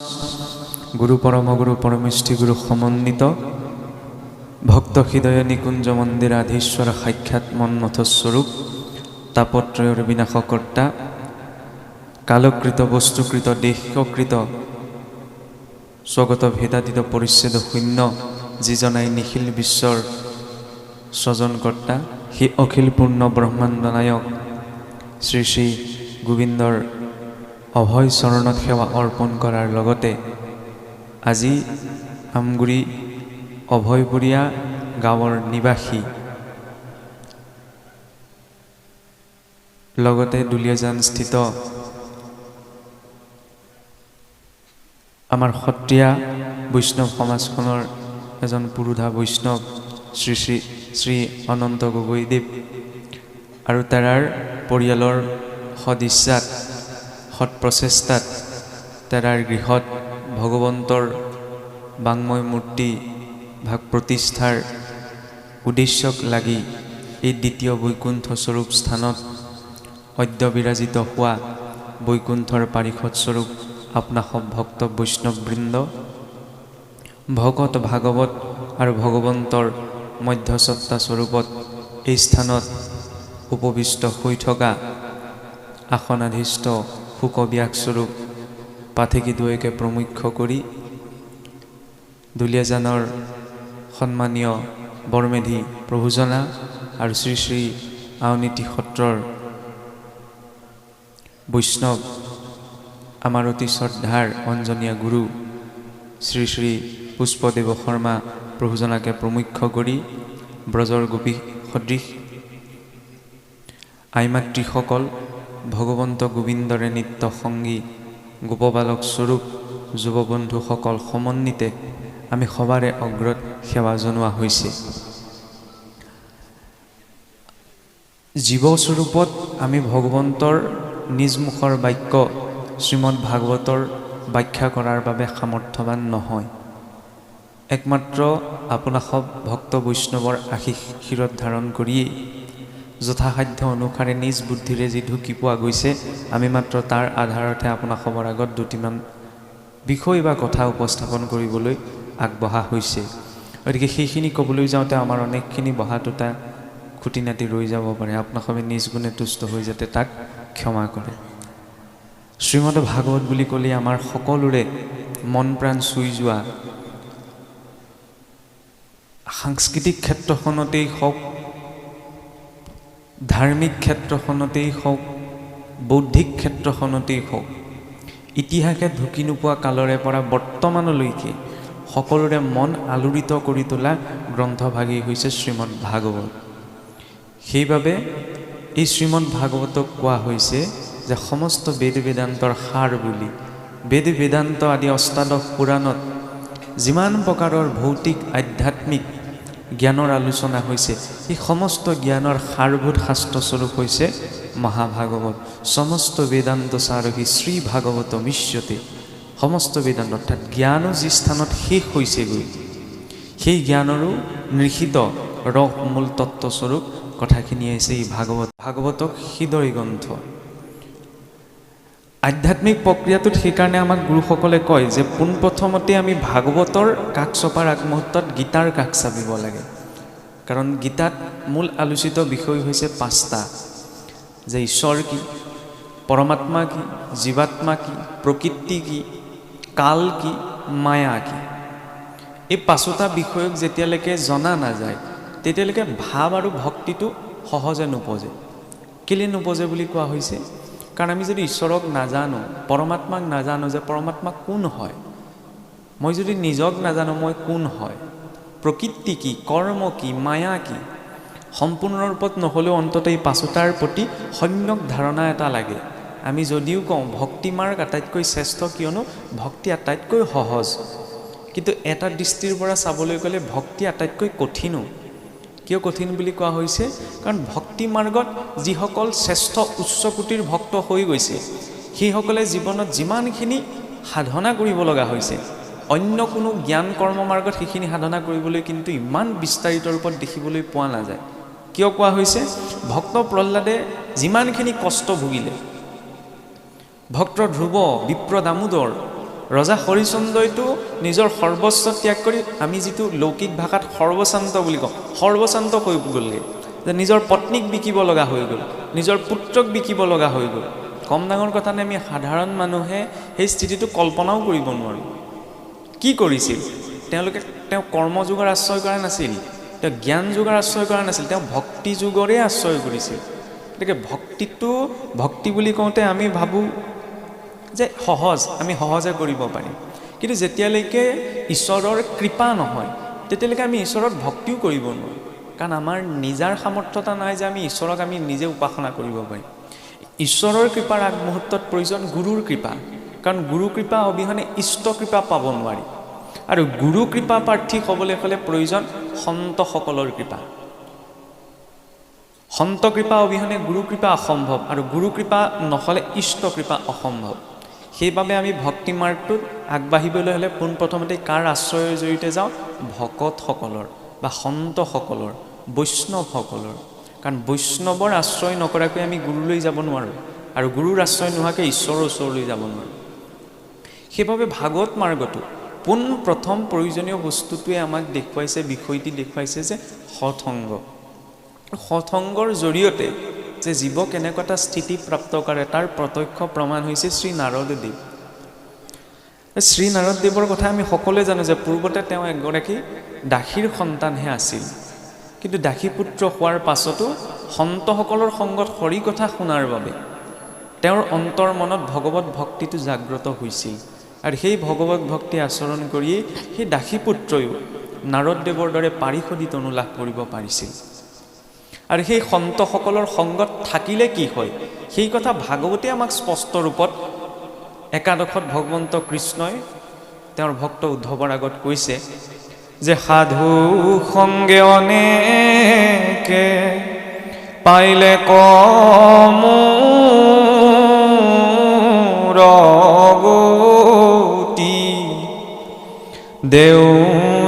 গুৰু পৰমগুৰু পৰমেষ্ঠি গুৰু সমন্বিত ভক্ত হৃদয় নিকুঞ্জ মন্দিৰাধীশ্বৰ সাক্ষাৎ মন্মথস্বৰূপ তাপত্ৰয়ৰ বিনাশকৰ্তা কালকৃত বস্তুকৃত দেশকৃত স্বগত ভেদাতীত পৰিচ্ছেদ শূন্য যিজনাই নিখিল বিশ্বৰ স্বজনকৰ্তা সেই অখিল পূৰ্ণ ব্ৰহ্মাণ্ড নায়ক শ্ৰী শ্ৰী গোবিন্দৰ অভয় চৰণত সেৱা অৰ্পণ কৰাৰ লগতে আজি আমগুৰি অভয়পুৰীয়া গাঁৱৰ নিবাসী লগতে দুলীয়াজান স্থিত আমাৰ সত্ৰীয়া বৈষ্ণৱ সমাজখনৰ এজন পুৰুধা বৈষ্ণৱ শ্ৰী শ্ৰী শ্ৰী অনন্ত গগৈদেৱ আৰু তাৰ পৰিয়ালৰ সদিচ্ছাত সৎ প্ৰচেষ্টাত তাৰ গৃহত ভগৱন্তৰ বাংময় মূৰ্তি ভাগ প্ৰতিষ্ঠাৰ উদ্দেশ্যক লাগি এই দ্বিতীয় বৈকুণ্ঠ স্বৰূপ স্থানত অদ্য বিৰাজিত হোৱা বৈকুণ্ঠৰ পাৰিষদ স্বৰূপ আপনা সব ভক্ত বৈষ্ণৱবৃন্দ ভকত ভাগৱত আৰু ভগৱন্তৰ মধ্যস্বত্বা স্বৰূপত এই স্থানত উপবিষ্ট হৈ থকা আসনাধীষ্ঠ শোকব্যাসস্বৰূপ পাঠেকীদ্বয়কে প্ৰমুখ্য কৰি দুলীয়াজানৰ সন্মানীয় বৰমেধি প্ৰভুজনা আৰু শ্ৰী শ্ৰী আউনীতি সত্ৰৰ বৈষ্ণৱ আমাৰ অতি শ্ৰদ্ধাৰ অঞ্জনীয়া গুৰু শ্ৰী শ্ৰী পুষ্পদেৱ শৰ্মা প্ৰভুজনাকে প্ৰমুখ্য কৰি ব্ৰজৰ গোপী সদৃশ আইমাতৃসকল ভগৱন্ত গোবিন্দৰে নিত্য সংগী গোপবালক স্বৰূপ যুৱবন্ধুসকল সমন্বিতে আমি সবাৰে অগ্ৰত সেৱা জনোৱা হৈছে। জীৱস্বৰূপত আমি ভগৱন্তৰ নিজ মুখৰ বাক্য শ্ৰীমদ ভাগৱতৰ ব্যাখ্যা কৰাৰ বাবে সামৰ্থ্যৱান নহয়। একমাত্ৰ আপোনাৰ সব ভক্ত বৈষ্ণৱৰ আশীষ শিৰত ধাৰণ কৰিয়েই যথাসাধ্য অনুসাৰে নিজ বুদ্ধিৰে যি ঢুকি পোৱা গৈছে আমি মাত্ৰ তাৰ আধাৰতে আপোনাৰ সবৰ আগত দুটিমান বিষয় বা কথা উপস্থাপন কৰিবলৈ আগবঢ়া হৈছে। গতিকে সেইখিনি ক'বলৈ যাওঁতে আমাৰ অনেকখিনি বহাটোতা খুটি নাটি ৰৈ যাব পাৰে। আপোনাক সবে নিজ গুণে তুষ্ট হৈ যাতে তাক ক্ষমা কৰে। শ্ৰীমদ ভাগৱত বুলি ক'লে আমাৰ সকলোৰে মন প্ৰাণ চুই যোৱা সাংস্কৃতিক ক্ষেত্ৰখনতেই হওক ধাৰ্মিক ক্ষেত্ৰখনতেই হওক বৌদ্ধিক ক্ষেত্ৰখনতেই হওক ইতিহাসে ঢুকি নোপোৱা কালৰে পৰা বৰ্তমানলৈকে সকলোৰে মন আলোড়িত কৰি তোলা গ্ৰন্থভাগেই হৈছে শ্ৰীমদ ভাগৱত। সেইবাবে এই শ্ৰীমদ ভাগৱতক কোৱা হৈছে যে সমস্ত বেদ বেদান্তৰ সাৰ বুলি। বেদ বেদান্ত আদি অষ্টাদশ পুৰাণত যিমান প্ৰকাৰৰ ভৌতিক আধ্যাত্মিক জ্ঞানৰ আলোচনা হৈছে এই সমস্ত জ্ঞানৰ সাৰভূত শাস্ত্ৰস্বৰূপ হৈছে মহাভাগৱত। সমস্ত বেদান্ত সাৰহী শ্ৰী ভাগৱত মিশ্যতে। সমস্ত বেদান্ত অৰ্থাৎ জ্ঞানো যি স্থানত শেষ হৈছেগৈ সেই জ্ঞানৰো নিৰ্হিত ৰস মূল তত্ত্বস্বৰূপ কথাখিনি আহিছে এই ভাগৱতক হৃদয় গ্ৰন্থ। আধ্যাত্মিক প্ৰক্ৰিয়াটোত সেইকাৰণে আমাক গুৰুসকলে কয় যে পোনপ্ৰথমতে আমি ভাগৱতৰ কাষ চপাৰ আগমুহূৰ্তত গীতাৰ কাষ চাপিব লাগে। কাৰণ গীতাত মূল আলোচিত বিষয় হৈছে পাঁচটা, যে ঈশ্বৰ কি, পৰমাত্মা কি, জীৱাত্মা কি, প্ৰকৃতি কি, কাল কি, মায়া কি। এই পাঁচোটা বিষয়ক যেতিয়ালৈকে জনা নাযায় তেতিয়ালৈকে ভাৱ আৰু ভক্তিটো সহজে নোপজে। কেলৈ নোপজে বুলি কোৱা হৈছে? কাৰণ আমি যদি ঈশ্বৰক নাজানো, পৰমাত্মাক নাজানো যে পৰমাত্মা কোন হয়, মই যদি নিজক নাজানো মই কোন হয়, প্ৰকৃতি কি, কৰ্ম কি, মায়া কি, সম্পূৰ্ণ ৰূপত নহ'লেও অন্তত এই পাঁচোটাৰ প্ৰতি সম্যক ধাৰণা এটা লাগে। আমি যদিও কওঁ ভক্তি মাৰ্গ আটাইতকৈ শ্ৰেষ্ঠ কিয়নো ভক্তি আটাইতকৈ সহজ, কিন্তু এটা দৃষ্টিৰ পৰা চাবলৈ গ'লে ভক্তি আটাইতকৈ কঠিনো। কিয় কঠিন বুলি কোৱা হৈছে? কাৰণ ভক্তি মাৰ্গত যিসকল শ্ৰেষ্ঠ উচ্চ কোটিৰ ভক্ত হৈ গৈছে সেইসকলে জীৱনত যিমানখিনি সাধনা কৰিব লগা হৈছে অন্য কোনো জ্ঞান কৰ্ম মাৰ্গত সেইখিনি সাধনা কৰিবলৈ কিন্তু ইমান বিস্তাৰিত ৰূপত দেখিবলৈ পোৱা নাযায়। কিয় কোৱা হৈছে? ভক্ত প্ৰহ্লাদে যিমানখিনি কষ্ট ভুগিলে, ভক্ত ধ্ৰুৱ, বিপ্ৰ দামোদৰ, ৰজা হৰিচন্দ্ৰইতো নিজৰ সৰ্বস্ব ত্যাগ কৰি, আমি যিটো লৌকিক ভাষাত সৰ্বশান্ত বুলি কওঁ, সৰ্বশান্ত হৈ গ'লগৈ, যে নিজৰ পত্নীক বিকিব লগা হৈ গ'ল, নিজৰ পুত্ৰক বিকিব লগা হৈ গ'ল। কম ডাঙৰ কথা নে? আমি সাধাৰণ মানুহে সেই স্থিতিটো কল্পনাও কৰিব নোৱাৰোঁ। কি কৰিছিল তেওঁলোকে? তেওঁ কৰ্মযুগৰ আশ্ৰয় কৰা নাছিল, তেওঁ জ্ঞান যুগৰ আশ্ৰয় কৰা নাছিল, তেওঁ ভক্তি যুগৰে আশ্ৰয় কৰিছিল। গতিকে ভক্তি বুলি কওঁতে আমি ভাবোঁ যে সহজ, আমি সহজে কৰিব পাৰিম। কিন্তু যেতিয়ালৈকে ঈশ্বৰৰ কৃপা নহয়, তেতিয়ালৈকে আমি ঈশ্বৰৰ ভক্তিও কৰিব নোৱাৰোঁ। কাৰণ আমাৰ নিজাৰ সামৰ্থ্যতা নাই যে আমি ঈশ্বৰক আমি নিজে উপাসনা কৰিব পাৰিম। ঈশ্বৰৰ কৃপাৰ আগমুহূৰ্তত প্ৰয়োজন গুৰুৰ কৃপা, কাৰণ গুৰু কৃপা অবিহনে ইষ্ট কৃপা পাব নোৱাৰি। আৰু গুৰু কৃপা প্ৰাৰ্থী হ'বলৈ হ'লে প্ৰয়োজন সন্তসকলৰ কৃপা। সন্ত কৃপা অবিহনে গুৰু কৃপা অসম্ভৱ, আৰু গুৰু কৃপা নহ'লে ইষ্ট কৃপা অসম্ভৱ। সেইবাবে আমি ভক্তি মাৰ্গটোত আগবাঢ়িবলৈ হ'লে পোনপ্ৰথমতে কাৰ আশ্ৰয়ৰ জৰিয়তে যাওঁ? ভকতসকলৰ বা সন্তসকলৰ, বৈষ্ণৱসকলৰ। কাৰণ বৈষ্ণৱৰ আশ্ৰয় নকৰাকৈ আমি গুৰুলৈ যাব নোৱাৰোঁ, আৰু গুৰুৰ আশ্ৰয় নোহোৱাকৈ ঈশ্বৰৰ ওচৰলৈ যাব নোৱাৰোঁ। সেইবাবে ভাগৱত মাৰ্গটো পোনপ্ৰথম প্ৰয়োজনীয় বস্তুটোৱে আমাক দেখুৱাইছে, বিষয়টি দেখুৱাইছে যে সৎসংগ। সৎসংগৰ জৰিয়তে যে জীৱ কেনেকুৱা এটা স্থিতি প্ৰাপ্ত কৰে তাৰ প্ৰত্যক্ষ প্ৰমাণ হৈছে শ্ৰী নাৰদদেৱ। শ্ৰী নাৰদদেৱৰ কথা আমি সকলোৱে জানো যে পূৰ্বতে তেওঁ এগৰাকী দাসীৰ সন্তানহে আছিল, কিন্তু দাসী পুত্ৰ হোৱাৰ পাছতো সন্তসকলৰ সংগত হৰি কথা শুনাৰ বাবে তেওঁৰ অন্তৰ মনত ভগৱত ভক্তিটো জাগ্ৰত হৈছিল। আৰু সেই ভগৱত ভক্তি আচৰণ কৰিয়েই সেই দাসী পুত্ৰয়ো নাৰদদেৱৰ দৰে পাৰিষদী তনু লাভ কৰিব পাৰিছিল। আৰু সেই সন্তসকলৰ সংগত থাকিলে কি হয় সেই কথা ভাগৱতে আমাক স্পষ্ট ৰূপত একাদশত ভগৱন্ত কৃষ্ণই তেওঁৰ ভক্ত উদ্ধৱৰ আগত কৈছে যে সাধু সংগে অনেকে পাইলে কমূৰগতি, দেও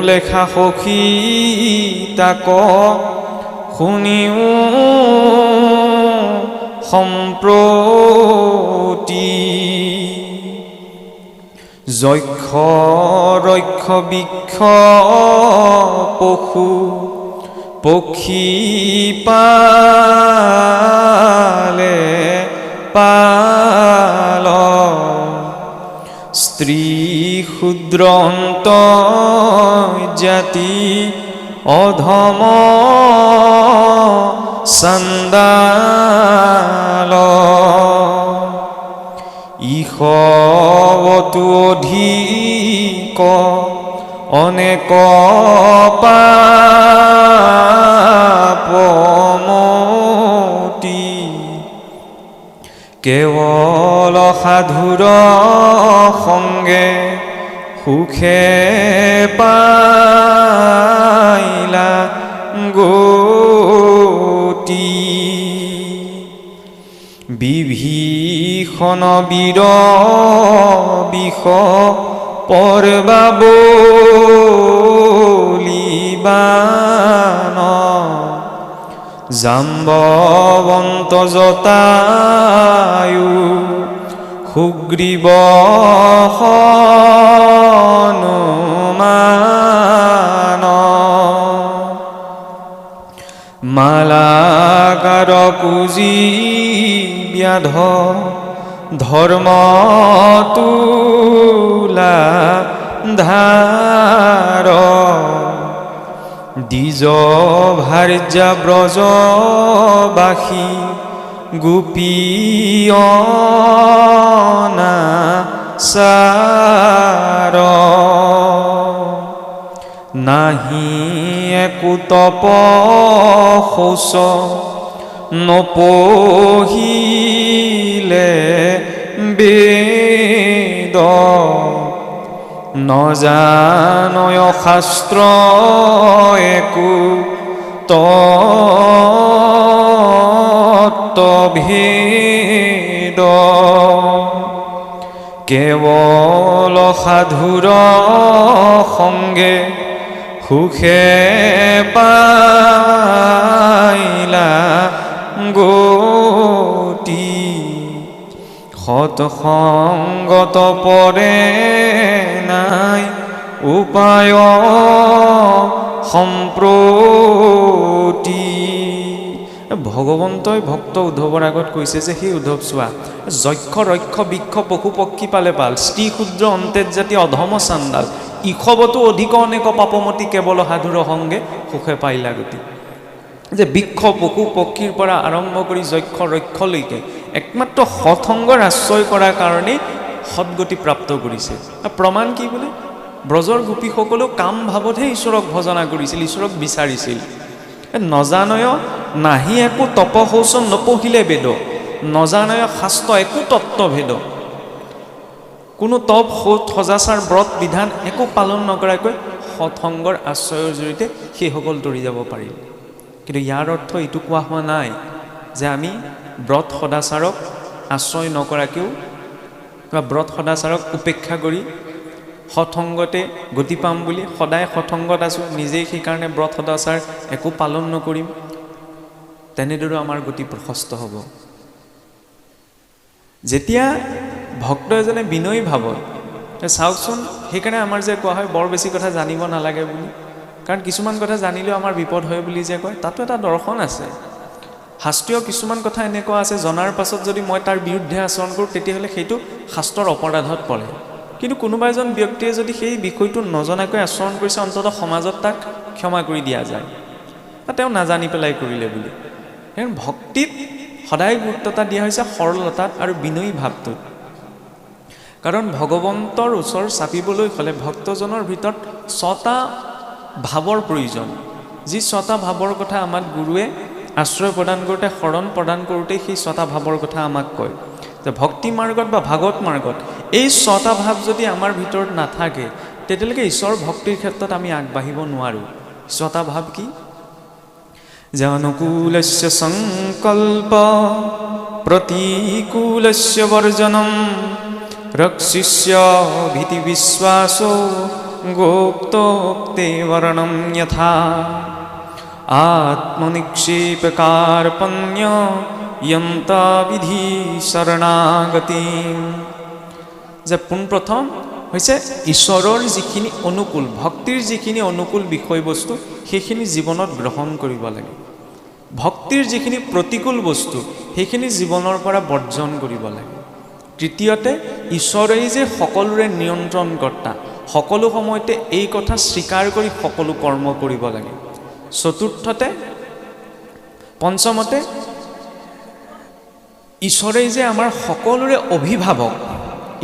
লেখা সখী তাক শুনিও সম্প্ৰতি, যক্ষ ৰক্ষ বৃক্ষ পশু পক্ষী পালে পাল, স্ত্ৰী ক্ষুদ্ৰ অন্ত জাতি অধম চাণ্ডাল, ঈশৱতু অধিক অনেক পাপমতি, কেৱল সাধুৰ সংগে সুখে পাইলা গতি, বিভীষণ বীৰ বিষ পৰবা বলিবান, জাম্বৱন্ত জটায়ু সুগ্ৰীৱ হনুমান, মালাকাৰ কুজি ব্যাধ ধৰ্ম তুলা ধাৰ, দ্বিজ ভাৰ্যা ব্ৰজবাসী গোপীয়নাচাৰ, নাহি একো তপ শৌচ নপঢ়িলে বেদ, নজানয় শাস্ত্ৰ একো তত্ত্বভেদ, কেৱল সাধুৰ সংগে সুখে পাইলা গতি, সৎসংগত পৰে নাই উপায় সম্প্ৰতি। ভগৱন্তই ভক্ত উদ্ধৱৰ আগত কৈছে যে সেই উদ্ধৱ চোৱা, যক্ষ ৰক্ষ বৃক্ষ পশু পক্ষী পালে পাল, স্ত্ৰী ক্ষুদ্ৰ অন্তেজ জাতি অধম চাণ্ডাল, ইষবতো অধিক অনেক পাপমতি কেৱল সাধুৰ সংগে সুখে পাইলা গতি। যে বৃক্ষ পশু পক্ষীৰ পৰা আৰম্ভ কৰি যক্ষ ৰক্ষলৈকে একমাত্ৰ সৎসংগৰ আশ্ৰয় কৰাৰ কাৰণেই সৎগতি প্ৰাপ্ত কৰিছে। প্ৰমাণ কি বোলে? ব্ৰজৰ গোপীসকলেও কাম ভাৱতহে ঈশ্বৰক ভজনা কৰিছিল, ঈশ্বৰক বিচাৰিছিল। নজানয় নাহি একো তপ শৌচ নপঢ়িলে বেদ, নজানয় শাস্ত্ৰ একো তত্ত্বভেদ। কোনো তপ সজাচাৰ ব্ৰত বিধান একো পালন নকৰাকৈ সৎসংগৰ আশ্ৰয়ৰ জৰিয়তে সেইসকল তৰি যাব পাৰিল। কিন্তু ইয়াৰ অৰ্থ এইটো কোৱা হোৱা নাই যে আমি ব্ৰত সদাচাৰক আশ্ৰয় নকৰাকৈও বা ব্ৰত সদাচাৰক উপেক্ষা কৰি সৎসংগতে গতি পাম বুলি সদায় সৎসংগত আছোঁ, নিজেই সেইকাৰণে ব্ৰত সদাচাৰ একো পালন নকৰিম, তেনেদৰে আমাৰ গতি প্ৰশস্ত হ'ব। যেতিয়া ভক্ত এজনে বিনয়ী ভাৱত, চাওকচোন, সেইকাৰণে আমাৰ যে কোৱা হয় বৰ বেছি কথা জানিব নালাগে বুলি, কাৰণ কিছুমান কথা জানিলেও আমাৰ বিপদ হয় বুলি যে কয়, তাতো এটা দৰ্শন আছে। শাস্ত্ৰীয় কিছুমান কথা এনেকুৱা আছে, জনাৰ পাছত যদি মই তাৰ বিৰুদ্ধে আচৰণ কৰোঁ তেতিয়াহ'লে সেইটো শাস্ত্ৰৰ অপৰাধত পৰে। কিন্তু কোনোবা এজন ব্যক্তিয়ে যদি সেই বিষয়টো নজনাকৈ আচৰণ কৰিছে, অন্ততঃ সমাজত তাক ক্ষমা কৰি দিয়া যায়, বা তেওঁ নাজানি পেলাই কৰিলে বুলি। সেই ভক্তিত সদায় গুৰুত্বতা দিয়া হৈছে সৰলতাত আৰু বিনয়ী ভাৱটোত। কাৰণ ভগৱন্তৰ ওচৰ চাপিবলৈ হ'লে ভক্তজনৰ ভিতৰত 6টা ভাৱৰ প্ৰয়োজন। যি 6টা ভাৱৰ কথা আমাক গুৰুৱে আশ্ৰয় প্ৰদান কৰোঁতে, শৰণ প্ৰদান কৰোঁতে সেই 6টা ভাৱৰ কথা আমাক কয় যে ভক্তি মাৰ্গত বা ভাগৱত মাৰ্গত এই 6টা ভাৱ যদি আমাৰ ভিতৰত নাথাকে তেতিয়ালৈকে ঈশ্বৰ ভক্তিৰ ক্ষেত্ৰত আমি আগবাঢ়িব নোৱাৰোঁ। 6টা ভাৱ কি? যে অনুকূলস্য সংকল্প প্ৰতিকূলস্য বৰ্জনম, ৰক্ষিষ্য ভীতি বিশ্বাসো গোপ্তোক্তে বৰ্ণম যথা, আত্মনিক্ষেপ কাৰ্পণ্য যন্ত বিধি শৰণাগতি। যে পোনপ্ৰথম হৈছে ঈশ্বৰৰ যিখিনি অনুকূল, ভক্তিৰ যিখিনি অনুকূল বিষয়বস্তু সেইখিনি জীৱনত গ্ৰহণ কৰিব লাগে। ভক্তিৰ যিখিনি প্ৰতিকূল বস্তু সেইখিনি জীৱনৰ পৰা বৰ্জন কৰিব লাগে। তৃতীয়তে ঈশ্বৰেই যে সকলোৰে নিয়ন্ত্ৰণকৰ্তা, সকলো সময়তে এই কথা স্বীকাৰ কৰি সকলো কৰ্ম কৰিব লাগে। চতুৰ্থতে, পঞ্চমতে ঈশ্বৰেই যে আমাৰ সকলোৰে অভিভাৱক,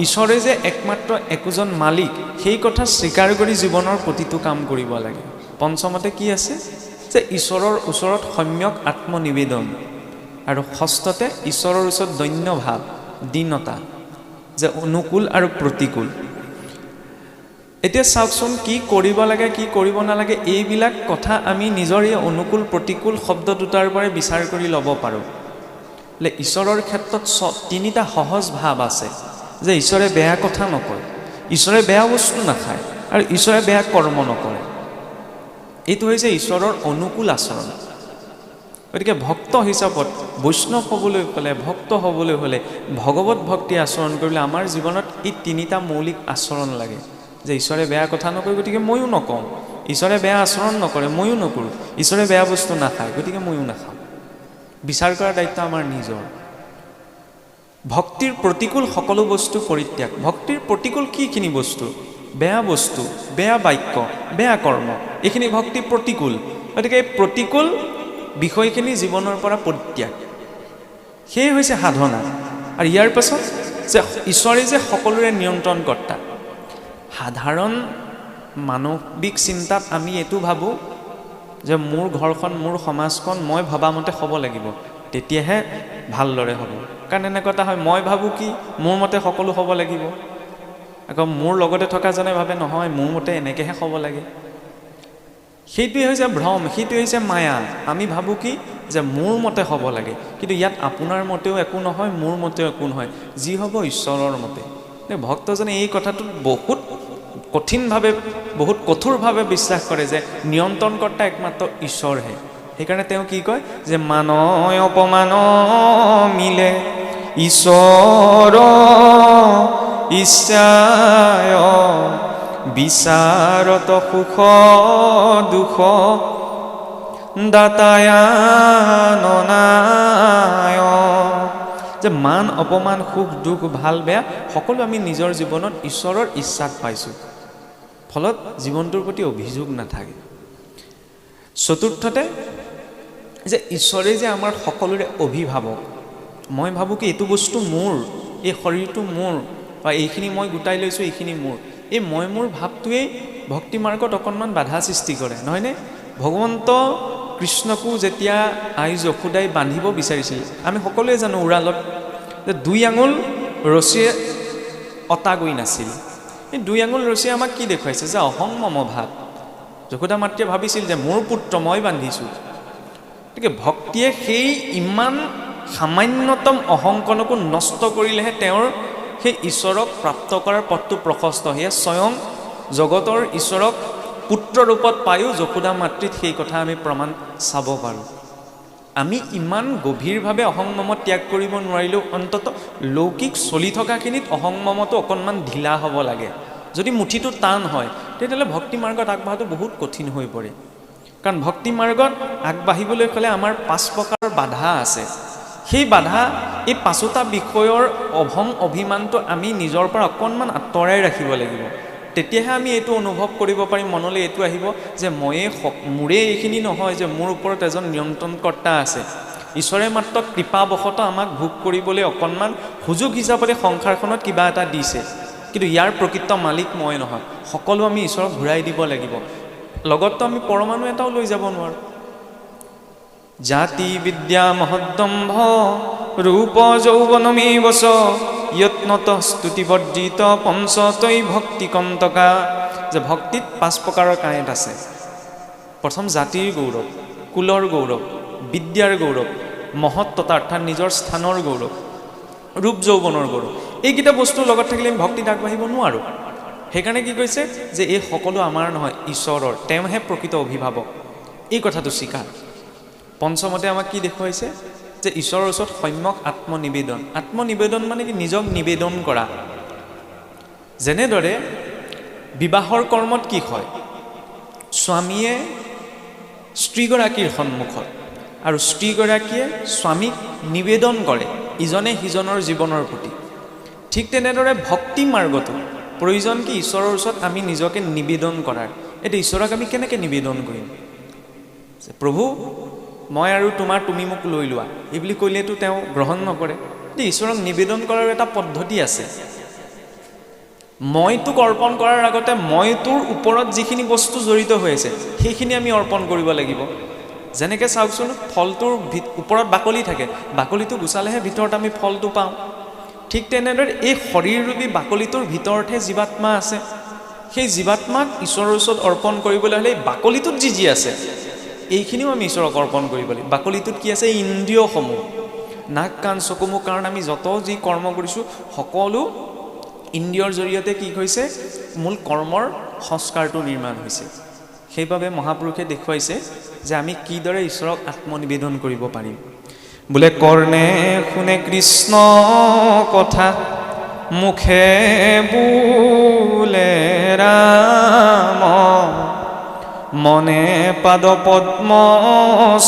ঈশ্বৰে যে একমাত্ৰ একোজন মালিক, সেই কথা স্বীকাৰ কৰি জীৱনৰ প্ৰতিটো কাম কৰিব লাগে। পঞ্চমতে কি আছে? যে ঈশ্বৰৰ ওচৰত সম্যক আত্মনিবেদন। আৰু ষষ্ঠতে ঈশ্বৰৰ ওচৰত দৈন্য ভাৱ, দীনতা, যে অনুকূল আৰু প্ৰতিকূল। এতিয়া চাওকচোন, কি কৰিব লাগে কি কৰিব নালাগে এইবিলাক কথা আমি নিজৰ এই অনুকূল প্ৰতিকূল শব্দ দুটাৰ পৰাই বিচাৰ কৰি ল'ব পাৰোঁ। ঈশ্বৰৰ ক্ষেত্ৰত 3টা সহজ ভাৱ আছে। যে ঈশ্বৰে বেয়া কথা নকয়, ঈশ্বৰে বেয়া বস্তু নাখায়, আৰু ঈশ্বৰে বেয়া কৰ্ম নকৰে। এইটো হৈছে ঈশ্বৰৰ অনুকূল আচৰণ। গতিকে ভক্ত হিচাপত বৈষ্ণৱ হ'বলৈ হ'লে, ভক্ত হ'বলৈ হ'লে, ভগৱত ভক্তি আচৰণ কৰিবলৈ আমাৰ জীৱনত এই 3টা মৌলিক আচৰণ লাগে। যে ঈশ্বৰে বেয়া কথা নকয়, গতিকে ময়ো নকওঁ। ঈশ্বৰে বেয়া আচৰণ নকৰে, ময়ো নকৰোঁ। ঈশ্বৰে বেয়া বস্তু নাখায়, গতিকে ময়ো নাখাওঁ। বিচাৰ কৰাৰ দায়িত্ব আমাৰ নিজৰ। ভক্তিৰ প্ৰতিকূল সকলো বস্তু পৰিত্যাগ। ভক্তিৰ প্ৰতিকূল কিখিনি বস্তু? বেয়া বস্তু, বেয়া বাক্য, বেয়া কৰ্ম, এইখিনি ভক্তি প্ৰতিকূল। গতিকে এই প্ৰতিকূল বিষয়খিনি জীৱনৰ পৰা পৰিত্যাগ, সেয়ে হৈছে সাধনা। আৰু ইয়াৰ পাছত যে ঈশ্বৰে যে সকলোৰে নিয়ন্ত্ৰণকৰ্তা। সাধাৰণ মানৱিক চিন্তাত আমি এইটো ভাবোঁ যে মোৰ ঘৰখন, মোৰ সমাজখন মই ভবামতে হ'ব লাগিব, তেতিয়াহে ভালদৰে হ'ব। কাৰণ এনেকুৱা এটা হয়, মই ভাবোঁ কি মোৰ মতে সকলো হ'ব লাগিব, আকৌ মোৰ লগতে থকাজনে ভাবে নহয় মোৰ মতে এনেকৈহে হ'ব লাগে। সেইটোৱে হৈছে ভ্ৰম, সেইটোৱে হৈছে মায়া। আমি ভাবোঁ কি যে মোৰ মতে হ'ব লাগে, কিন্তু ইয়াত আপোনাৰ মতেও একো নহয়, মোৰ মতেও একো নহয়, যি হ'ব ঈশ্বৰৰ মতে। ভক্তজনে এই কথাটোত বহুত কঠিনভাৱে, বহুত কঠোৰভাৱে বিশ্বাস কৰে যে নিয়ন্ত্ৰণকৰ্তা একমাত্ৰ ঈশ্বৰহে। সেইকাৰণে তেওঁ কি কয় যে মানয় অপমান মিলে ঈশ্বৰ ইচ্ছায় বিচাৰত সুখ দুখ দাতায়াননায়। যে মান অপমান সুখ দুখ ভাল বেয়া সকলো আমি নিজৰ জীৱনত ঈশ্বৰৰ ইচ্ছাত পাইছোঁ, ফলত জীৱনটোৰ প্ৰতি অভিযোগ নাথাকে। চতুৰ্থতে যে ঈশ্বৰে যে আমাৰ সকলোৰে অভিভাৱক। মই ভাবোঁ কি এইটো বস্তু মোৰ, এই শৰীৰটো মোৰ, বা এইখিনি মই গোটাই লৈছোঁ এইখিনি মোৰ, এই মই মোৰ ভাৱটোৱেই ভক্তি মাৰ্গত অকণমান বাধা সৃষ্টি কৰে, নহয়নে? ভগৱন্ত কৃষ্ণকো যেতিয়া আই যশোদাই বান্ধিব বিচাৰিছিল, আমি সকলোৱে জানো উৰালত যে 2 আঙুল ৰছীয়ে অতা গৈ নাছিল। এই 2 আঙুল ৰছীয়ে আমাক কি দেখুৱাইছে? যে অহং মম ভাৱ। যশোদা মাতৃয়ে ভাবিছিল যে মোৰ পুত্ৰ মই বান্ধিছোঁ। গতিকে ভক্তিয়ে সেই ইমান সামান্যতম অহংকণকো নষ্ট কৰিলেহে তেওঁৰ সেই ঈশ্বৰক প্ৰাপ্ত কৰাৰ পথটো প্ৰশস্ত। সেয়ে স্বয়ং জগতৰ ঈশ্বৰক পুত্ৰ ৰূপত পায়ো যশোদা মাতৃত সেই কথা আমি প্ৰমাণ চাব পাৰোঁ। আমি ইমান গভীৰভাৱে অহংমম ত্যাগ কৰিব নোৱাৰিলেও অন্তত লৌকিক চলি থকাখিনিত অহংমমটো অকণমান ঢিলা হ'ব লাগে। যদি মুঠিটো টান হয় তেতিয়াহ'লে ভক্তি মাৰ্গত আগবঢ়াটো বহুত কঠিন হৈ পৰে। কাৰণ ভক্তি মাৰ্গত আগবাঢ়িবলৈ হ'লে আমাৰ 5 প্ৰকাৰৰ বাধা আছে। সেই বাধা, এই 5টা বিষয়ৰ অহং অভিমানটো আমি নিজৰ পৰা অকণমান আঁতৰাই ৰাখিব লাগিব। তেতিয়াহে আমি এইটো অনুভৱ কৰিব পাৰিম, মনলৈ এইটো আহিব যে মোৰে এইখিনি নহয়, যে মোৰ ওপৰত এজন নিয়ন্ত্ৰণকৰ্তা আছে। ঈশ্বৰে মাত্ৰ কৃপাবশতঃ আমাক ভোগ কৰিবলৈ অকণমান সুযোগ হিচাপে সংসাৰখনত কিবা এটা দিছে, কিন্তু ইয়াৰ প্ৰকৃত মালিক মই নহয়। সকলো আমি ঈশ্বৰক ঘূৰাই দিব লাগিব। লগততো আমি পৰমাণু এটাও লৈ যাব নোৱাৰোঁ। জাতি বিদ্যা মহদ্দম্ভ ৰূপ যৌৱনমেবচ যত্নত স্তুতিবৰ্জিত পঞ্চতৈ ভক্তি কন্তকা। যে ভক্তিত 5 প্ৰকাৰৰ কাঁইট আছে। প্ৰথম জাতিৰ গৌৰৱ, কুলৰ গৌৰৱ, বিদ্যাৰ গৌৰৱ, মহত্বতা অৰ্থাৎ নিজৰ স্থানৰ গৌৰৱ, ৰূপ যৌৱনৰ গৌৰৱ। এইকেইটা বস্তুৰ লগত থাকিলে আমি ভক্তিত আগবাঢ়িব নোৱাৰোঁ। সেইকাৰণে কি কৈছে যে এই সকলো আমাৰ নহয়, ঈশ্বৰৰ, তেওঁহে প্ৰকৃত অভিভাৱক। এই কথাটো স্বীকাৰ। পঞ্চমতে আমাক কি দেখুৱাইছে? যে ঈশ্বৰৰ ওচৰত সম্যক আত্মনিবেদন। আত্মনিবেদন মানে কি? নিজক নিবেদন কৰা। যেনেদৰে বিবাহৰ কৰ্মত কি হয়? স্বামীয়ে স্ত্ৰীগৰাকীৰ সন্মুখত আৰু স্ত্ৰীগৰাকীয়ে স্বামীক নিবেদন কৰে ইজনে সিজনৰ জীৱনৰ প্ৰতি। ঠিক তেনেদৰে ভক্তি মাৰ্গতো প্ৰয়োজন কি? ঈশ্বৰৰ ওচৰত আমি নিজকে নিবেদন কৰাৰ। এতিয়া ঈশ্বৰক আমি কেনেকৈ নিবেদন কৰিম? প্ৰভু মই আৰু তুমি মোক লৈ লোৱা, এই বুলি কৈলেতো তেওঁ গ্ৰহণ নকৰে। কিন্তু ঈশ্বৰক নিবেদন কৰাৰ এটা পদ্ধতি আছে। মই তোক অৰ্পণ কৰাৰ আগতে মই তোৰ ওপৰত যিখিনি বস্তু জড়িত হৈ আছে সেইখিনি আমি অৰ্পণ কৰিব লাগিব। যেনেকৈ চাওকচোন, ফলটোৰ ওপৰত বাকলি থাকে, বাকলিটো গুচালেহে ভিতৰত আমি ফলটো পাওঁ। ঠিক তেনেদৰে এই শৰীৰৰূপী বাকলিটোৰ ভিতৰতহে জীৱাত্মা আছে। সেই জীৱাত্মাক ঈশ্বৰৰ ওচৰত অৰ্পণ কৰিবলৈ হ'লে বাকলিটোত যি আছে এইখিনিও আমি ঈশ্বৰক অৰ্পণ কৰিব লাগিব। বাকলিটোত কি আছে? ইন্দ্ৰিয়সমূহ, নাক কাণ চকু মুখ। কাৰণ আমি যত যি কৰ্ম কৰিছোঁ সকলো ইন্দ্ৰিয়ৰ জৰিয়তে কি হৈছে? মূল কৰ্মৰ সংস্কাৰটো নিৰ্মাণ হৈছে। সেইবাবে মহাপুৰুষে দেখুৱাইছে যে আমি কিদৰে ঈশ্বৰক আত্মনিবেদন কৰিব পাৰিম। বোলে কৰ্ণে শুনে কৃষ্ণ কথা, মুখে বোলে ৰাম, মনে পাদ পদ্ম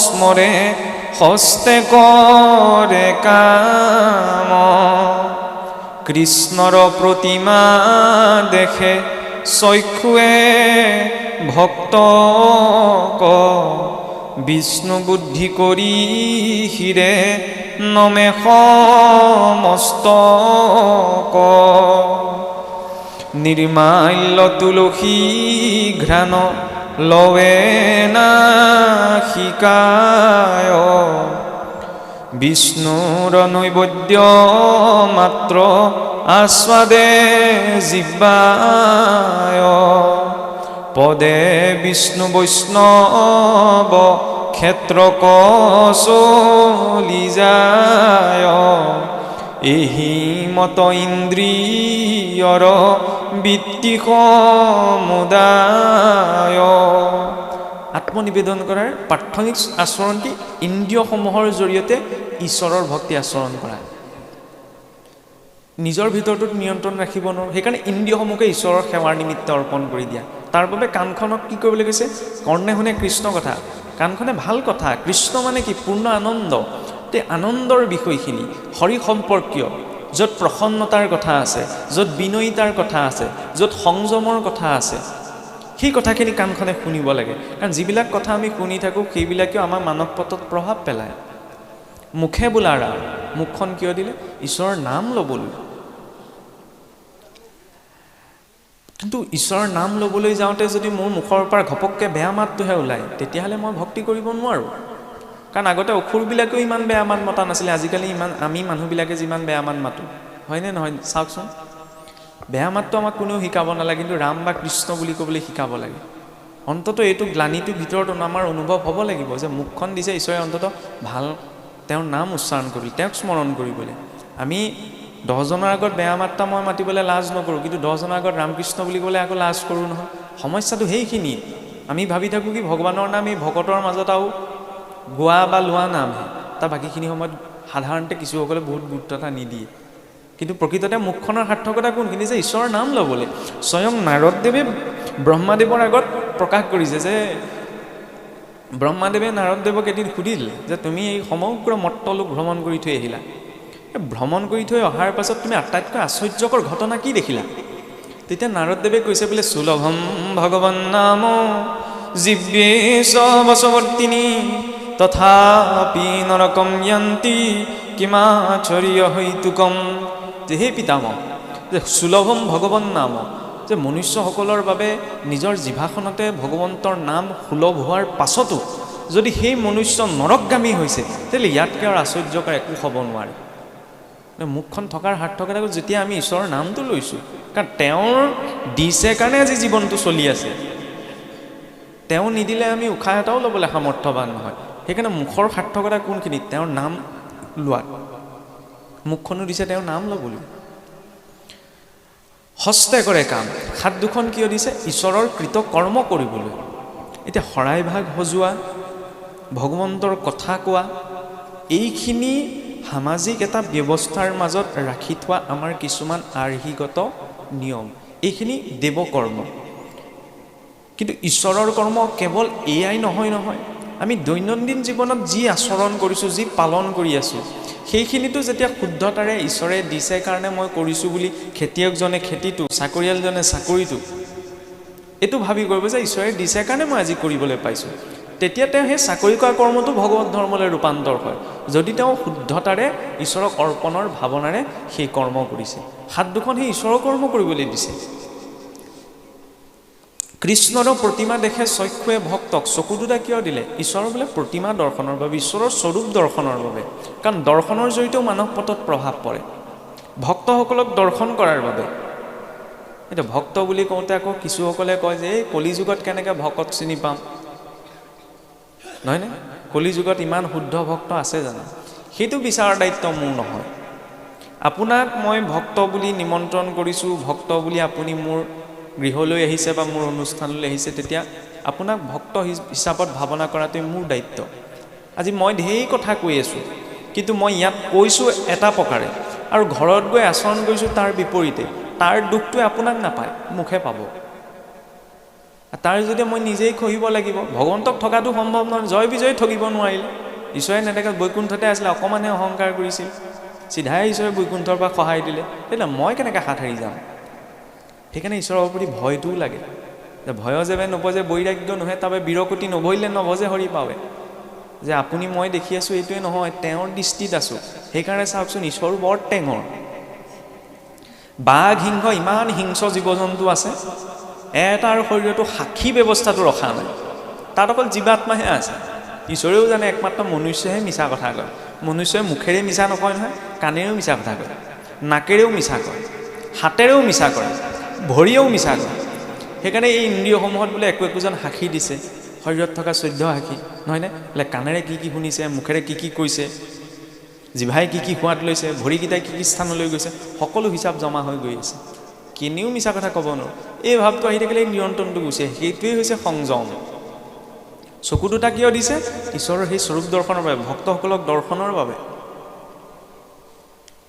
স্মৰে, হস্তে কৰে কাম। কৃষ্ণৰ প্ৰতিমা দেখে চক্ষুৱে ভক্তক, বিষ্ণু বুদ্ধি কৰি হিৰে নমে সমস্তক। নিৰ্মাল্য তুলসী ঘ্ৰাণ লৱে নাসিকায়, বিষ্ণুৰ নৈবদ্য মাত্ৰ আস্বাদে জিহ্বায়। পদে বিষ্ণু বৈষ্ণৱ ক্ষেত্ৰ কচলি যায়, এহি মত ইন্দ্ৰিয়ৰ বৃত্তি সমুদায়। আত্মনিবেদন কৰাৰ প্ৰাথমিক আচৰণটি ইন্দ্ৰিয়সমূহৰ জৰিয়তে ঈশ্বৰৰ ভক্তি আচৰণ কৰা। নিজৰ ভিতৰটোত নিয়ন্ত্ৰণ ৰাখিব নোৱাৰোঁ, সেইকাৰণে ইন্দ্ৰিয়সমূহকে ঈশ্বৰৰ সেৱাৰ নিমিত্তে অৰ্পণ কৰি দিয়া। তাৰ বাবে কাণখনক কি কৰিবলৈ কৈছে? কৰ্ণে শুনে কৃষ্ণ কথা, কাণখনে ভাল কথা। কৃষ্ণ মানে কি? পূৰ্ণ আনন্দ। তে আনন্দৰ বিষয়খিনি হৰি সম্পৰ্কীয়, য'ত প্ৰসন্নতাৰ কথা আছে, য'ত বিনয়িতাৰ কথা আছে, য'ত সংযমৰ কথা আছে, সেই কথাখিনি কাণখনে শুনিব লাগে। কাৰণ যিবিলাক কথা আমি শুনি থাকোঁ সেইবিলাকেও আমাৰ মানৱ পথত প্ৰভাৱ পেলায়। মুখে বোলাৰা, মুখখন কিয় দিলে? ঈশ্বৰৰ নাম ল'বলৈ। কিন্তু ঈশ্বৰৰ নাম ল'বলৈ যাওঁতে যদি মোৰ মুখৰ পৰা ঘপককৈ বেয়া মাতটোহে ওলায়, তেতিয়াহ'লে মই ভক্তি কৰিব নোৱাৰোঁ। কাৰণ আগতে অসুৰবিলাকেও ইমান বেয়া মাত মতা নাছিলে, আজিকালি আমি মানুহবিলাকে যিমান বেয়া মাত মাতোঁ, হয়নে নহয়? চাওকচোন, বেয়া মাতটো আমাক কোনেও শিকাব নালাগে, কিন্তু ৰাম বা কৃষ্ণ বুলি ক'বলৈ শিকাব লাগে। অন্ততঃ এইটো গ্লানিটোৰ ভিতৰত আমাৰ অনুভৱ হ'ব লাগিব যে মুখখন দিছে ঈশ্বৰে, অন্ততঃ ভাল তেওঁৰ নাম উচ্চাৰণ কৰিবলৈ, তেওঁক স্মৰণ কৰিবলৈ। আমি 10জনৰ আগত বেয়া মাত্ৰা মই মাতিবলৈ লাজ নকৰোঁ, কিন্তু 10জনৰ আগত ৰামকৃষ্ণ বুলি ক'লে আকৌ লাজ কৰোঁ নহয়। সমস্যাটো সেইখিনি। আমি ভাবি থাকোঁ কি ভগৱানৰ নাম এই ভকতৰ মাজত আৰু গোৱা বা লোৱা নামহে, তাৰ বাকীখিনি সময়ত সাধাৰণতে কিছুসকলে বহুত গুৰুত্ব এটা নিদিয়ে। কিন্তু প্ৰকৃততে মুখখনৰ সাৰ্থকতা কোনখিনি? যে ঈশ্বৰৰ নাম ল'বলৈ। স্বয়ং নাৰদদেৱে ব্ৰহ্মাদেৱৰ আগত প্ৰকাশ কৰিছে যে ব্ৰহ্মাদেৱে নাৰদদেৱক এদিন সুধিল যে তুমি এই সমগ্ৰ মত্তলোক ভ্ৰমণ কৰি থৈ আহিলা, ভ্ৰমণ কৰি থৈ অহাৰ পাছত তুমি আটাইতকৈ আশ্চৰ্যকৰ ঘটনা কি দেখিলা? তেতিয়া নাৰদদেৱে কৈছে বোলে সুলভম ভগৱান নাম জিব্যে সবসৱৰ্তিনী তথাপি নৰকম য়ন্তি কিমাচৰ্য হৈতুকম। যে হে পিতামহ, যে সুলভম ভগৱান নাম, যে মনুষ্যসকলৰ বাবে নিজৰ জিভাখনতে ভগৱন্তৰ নাম সুলভ হোৱাৰ পাছতো যদি সেই মনুষ্য নৰকগামী হৈছে, তেতিয়াহ'লে ইয়াতকৈ আৰু আশ্চৰ্যকৰ একো হ'ব নোৱাৰে। মুখখন থকাৰ সাৰ্থকতা যেতিয়া আমি ঈশ্বৰৰ নামটো লৈছোঁ, কাৰণ তেওঁৰ দিছে কাৰণে আজি জীৱনটো চলি আছে। তেওঁ নিদিলে আমি উশাহ এটাও ল'বলৈ সামৰ্থ্যৱান নহয়। সেইকাৰণে মুখৰ সাৰ্থকতা কোনখিনি? তেওঁৰ নাম লোৱাত। মুখখনো দিছে তেওঁৰ নাম ল'বলৈ। হস্তে কৰে কাম, হাত দুখন কিয় দিছে? ঈশ্বৰৰ কৃত কৰ্ম কৰিবলৈ। এতিয়া শৰাইভাগ সজোৱা, ভগৱন্তৰ কথা কোৱা, এইখিনি সামাজিক এটা ব্যৱস্থাৰ মাজত ৰাখি থোৱা আমাৰ কিছুমান আৰ্হিগত নিয়ম, এইখিনি দেৱকৰ্ম। কিন্তু ঈশ্বৰৰ কৰ্ম কেৱল এয়াই নহয়। আমি দৈনন্দিন জীৱনত যি আচৰণ কৰিছোঁ, যি পালন কৰি আছোঁ, সেইখিনিতো যেতিয়া শুদ্ধতাৰে ঈশ্বৰে দিছে কাৰণে মই কৰিছোঁ বুলি খেতিয়কজনে খেতিটো, চাকৰিয়ালজনে চাকৰিটো এইটো ভাবি কৰিব যে ঈশ্বৰে দিছে কাৰণে মই আজি কৰিবলৈ পাইছোঁ, তেতিয়া তেওঁ সেই চাকৰি কৰা কৰ্মটো ভগৱত ধৰ্মলৈ ৰূপান্তৰ হয়, যদি তেওঁ শুদ্ধতাৰে ঈশ্বৰক অৰ্পণৰ ভাৱনাৰে সেই কৰ্ম কৰিছে। হাত দুখন সেই ঈশ্বৰৰ কৰ্ম কৰিবলৈ দিছে। কৃষ্ণৰ প্ৰতিমা দেখে চক্ষুৱে ভক্তক, চকু দুটা কিয় দিলে? ঈশ্বৰৰ বোলে প্ৰতিমা দৰ্শনৰ বাবে, ঈশ্বৰৰ স্বৰূপ দৰ্শনৰ বাবে। কাৰণ দৰ্শনৰ জৰিয়তেও মানৱ পথত প্ৰভাৱ পৰে, ভক্তসকলক দৰ্শন কৰাৰ বাবে। এতিয়া ভক্ত বুলি কওঁতে আকৌ কিছুসকলে কয় যে এই কলিযুগত কেনেকৈ ভকত চিনি পাম? নহয়নে? কলিযুগত ইমান শুদ্ধ ভক্ত আছে জানো? সেইটো বিচাৰৰ দায়িত্ব মোৰ নহয়। আপোনাক মই ভক্ত বুলি নিমন্ত্ৰণ কৰিছোঁ, ভক্ত বুলি আপুনি মোৰ গৃহলৈ আহিছে বা মোৰ অনুষ্ঠানলৈ আহিছে, তেতিয়া আপোনাক ভক্ত হিচাপত ভাৱনা কৰাটোৱে মোৰ দায়িত্ব। আজি মই ঢেৰ কথা কৈ আছোঁ, কিন্তু মই ইয়াত কৈছোঁ এটা প্ৰকাৰে আৰু ঘৰত গৈ আচৰণ কৰিছোঁ তাৰ বিপৰীতে। তাৰ দুখটোৱে আপোনাক নাপায়, মুখে পাব। তাৰ যদি মই নিজেই খহিব লাগিব, ভগৱন্তক থকাটো সম্ভৱ নহয়। জয় বিজয় ঠগিব নোৱাৰিলে। ঈশ্বৰে নেদেখা বৈকুণ্ঠতে আছিলে, অকণমানহে অহংকাৰ কৰিছিল, চিধাই ঈশ্বৰে বৈকুণ্ঠৰ পৰা সহায় দিলে, তেতিয়া মই কেনেকৈ হাত সাৰি যাম? সেইকাৰণে ঈশ্বৰৰ প্ৰতি ভয়টোও লাগে। যে ভয় যেবে নভজে বৈৰাগ্য নোহে, তাৰবাবে বীৰকতি নভৰিলে নভজে হৰি পাৱে। যে আপুনি মই দেখি আছোঁ এইটোৱে নহয়, তেওঁৰ দৃষ্টিত আছোঁ। সেইকাৰণে চাওকচোন ঈশ্বৰো বৰ টেঙৰ। বাঘ সিংহ ইমান হিংস্ৰ জীৱ জন্তু আছে, এটাৰ শৰীৰতো সাক্ষী ব্যৱস্থাটো ৰখা নাই, তাত অকল জীৱাত্মাহে আছে। ঈশ্বৰেও জানে একমাত্ৰ মনুষ্যহে মিছা কথা কয়। মনুষ্যই মুখেৰে মিছা নকয় নহয়, কাণেৰেও মিছা কথা কয়, নাকেৰেও মিছা কয়, হাতেৰেও মিছা কৰে, ভৰিয়েও মিছা কৰে। সেইকাৰণে এই ইন্দ্ৰিয়সমূহত বোলে একোজন সাক্ষী দিছে, শৰীৰত থকা 14 সাক্ষী, নহয়নে? বোলে কাণেৰে কি কি শুনিছে, মুখেৰে কি কি কৈছে, জিভাই কি কি সোৱাদ লৈছে, ভৰিকেইটাই কি কি স্থানলৈ গৈছে, সকলো হিচাপ জমা হৈ গৈ আছে। কেনিও মিছা কথা ক'ব নোৱাৰোঁ। এই ভাৱটো আহি থাকিলে এই নিয়ন্ত্ৰণটো গুচি আহে। সেইটোৱেই হৈছে সংযম। চকু দুটা কিয় দিছে? ঈশ্বৰৰ সেই স্বৰূপ দৰ্শনৰ বাবে, ভক্তসকলক দৰ্শনৰ বাবে।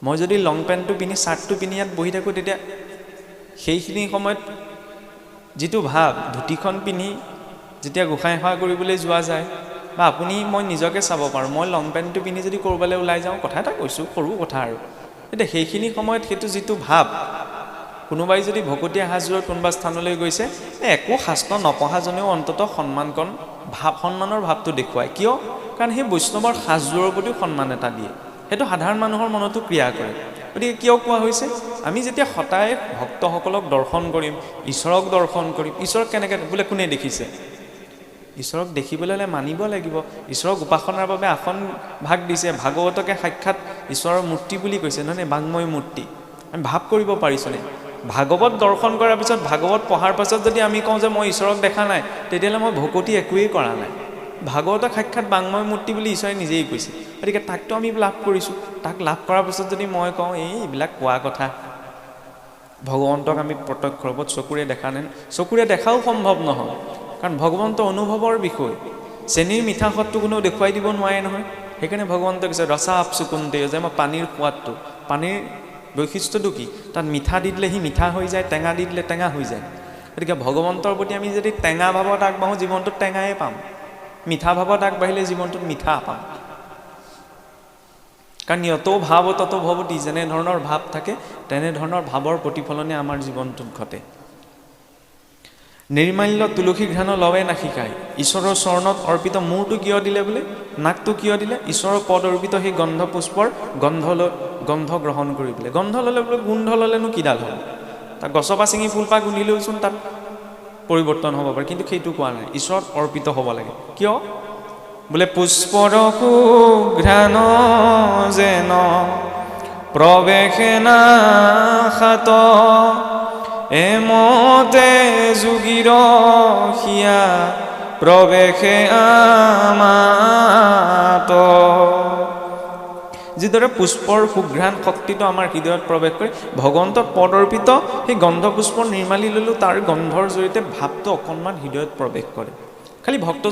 মই যদি লং পেণ্টটো পিন্ধি চাৰ্টটো পিন্ধি ইয়াত বহি থাকোঁ, তেতিয়া সেইখিনি সময়ত যিটো ভাৱ, ধুতিখন পিন্ধি যেতিয়া গোসাঁই সেৱা কৰিবলৈ যোৱা যায়, বা আপুনি মই নিজকে চাব পাৰোঁ, মই লং পেণ্টটো পিন্ধি যদি ক'ৰবালৈ ওলাই যাওঁ, কথা এটা কৈছোঁ, সৰু কথা আৰু, এতিয়া সেইখিনি সময়ত সেইটো যিটো ভাৱ, কোনোবাই যদি ভকতীয়া সাজযোৰত কোনোবা স্থানলৈ গৈছে, একো শাস্ত্ৰ নপঢ়াজনেও অন্ততঃ সন্মানৰ ভাৱটো দেখুৱায়। কিয়? কাৰণ সেই বৈষ্ণৱৰ সাজযোৰৰ প্ৰতিও সন্মান এটা দিয়ে, সেইটো সাধাৰণ মানুহৰ মনতো ক্ৰিয়া কৰে। গতিকে কিয় কোৱা হৈছে, আমি যেতিয়া সদায় ভক্তসকলক দৰ্শন কৰিম, ঈশ্বৰক দৰ্শন কৰিম, ঈশ্বৰক কেনেকৈ বোলে কোনে দেখিছে? ঈশ্বৰক দেখিবলৈ হ'লে মানিব লাগিব। ঈশ্বৰক উপাসনাৰ বাবে আসন ভাগ দিছে, ভাগৱতকে সাক্ষাৎ ঈশ্বৰৰ মূৰ্তি বুলি কৈছে, নহয় বাংময় মূৰ্তি। আমি ভাৱ কৰিব পাৰিছোঁনে? ভাগৱত দৰ্শন কৰাৰ পিছত, ভাগৱত পঢ়াৰ পাছত যদি আমি কওঁ যে মই ঈশ্বৰক দেখা নাই, তেতিয়াহ'লে মই ভকতি একোৱেই কৰা নাই। ভাগৱতক সাক্ষাৎ বাংময় মূৰ্তি বুলি ঈশ্বৰে নিজেই কৈছে, গতিকে তাকতো আমি লাভ কৰিছোঁ। তাক লাভ কৰাৰ পিছত যদি মই কওঁ এইবিলাক কোৱা কথা, ভগৱন্তক আমি প্ৰত্যক্ষ ৰূপত চকুৰে দেখা নাই, চকুৰে দেখাও সম্ভৱ নহয়, কাৰণ ভগৱন্ত অনুভৱৰ বিষয়। চেনীৰ মিঠা সোৱাদটো কোনেও দেখুৱাই দিব নোৱাৰে নহয়। সেইকাৰণে ভগৱন্তই কৈছে ৰসা আপচুকুন্তে, যে মই পানীৰ সোৱাদটো, পানীৰ বৈশিষ্ট্যটো কি? তাত মিঠা দি দিলে সি মিঠা হৈ যায়, টেঙা দি দিলে টেঙা হৈ যায়। গতিকে ভগৱন্তৰ প্ৰতি আমি যদি টেঙা ভাৱত আগবাঢ়োঁ, জীৱনটোত টেঙাই পাম, মিঠা ভাৱত আগবাঢ়িলে জীৱনটোত মিঠা পাম। কাৰণ ইয়তো ভাৱ ততো ভৱতি, যেনেধৰণৰ ভাৱ থাকে তেনেধৰণৰ ভাৱৰ প্ৰতিফলনে আমাৰ জীৱনটোত ঘটে। নিৰ্মাল্য তুলসী ঘ্ৰাণ লৱে নাশিকায়, ঈশ্বৰৰ চৰণত অৰ্পিত মূৰটো কিয় দিলে বোলে, নাকটো কিয় দিলে? ঈশ্বৰৰ পদ অৰ্পিত সেই গন্ধ পুষ্পৰ গন্ধ গ্ৰহণ কৰিবলৈ। গন্ধ ল'লে বোলে, গোন্ধ ল'লেনো কিডাল হ'ল? তাক গছৰপা ছিঙি ফুলপাহ গোন্ধিলেওচোন তাত পৰিৱৰ্তন হ'ব পাৰে, কিন্তু সেইটো কোৱা নাই, ঈশ্বৰত অৰ্পিত হ'ব লাগে। কিয় বোলে? পুষ্পৰসু ঘ্ৰাণ যেন প্ৰৱেশে নাশাত, এমতে যোগীৰ সিয়া প্ৰৱেশে আমাত। যিদৰে পুষ্পৰ সুঘ্ৰাণ শক্তিটো আমাৰ হৃদয়ত প্ৰৱেশ কৰে, ভগৱন্তত পদৰ্পিত সেই গন্ধ পুষ্প নিৰ্মালি ল'লেও তাৰ গন্ধৰ জৰিয়তে ভাৱটো অকণমান হৃদয়ত প্ৰৱেশ কৰে। খালি ভক্ত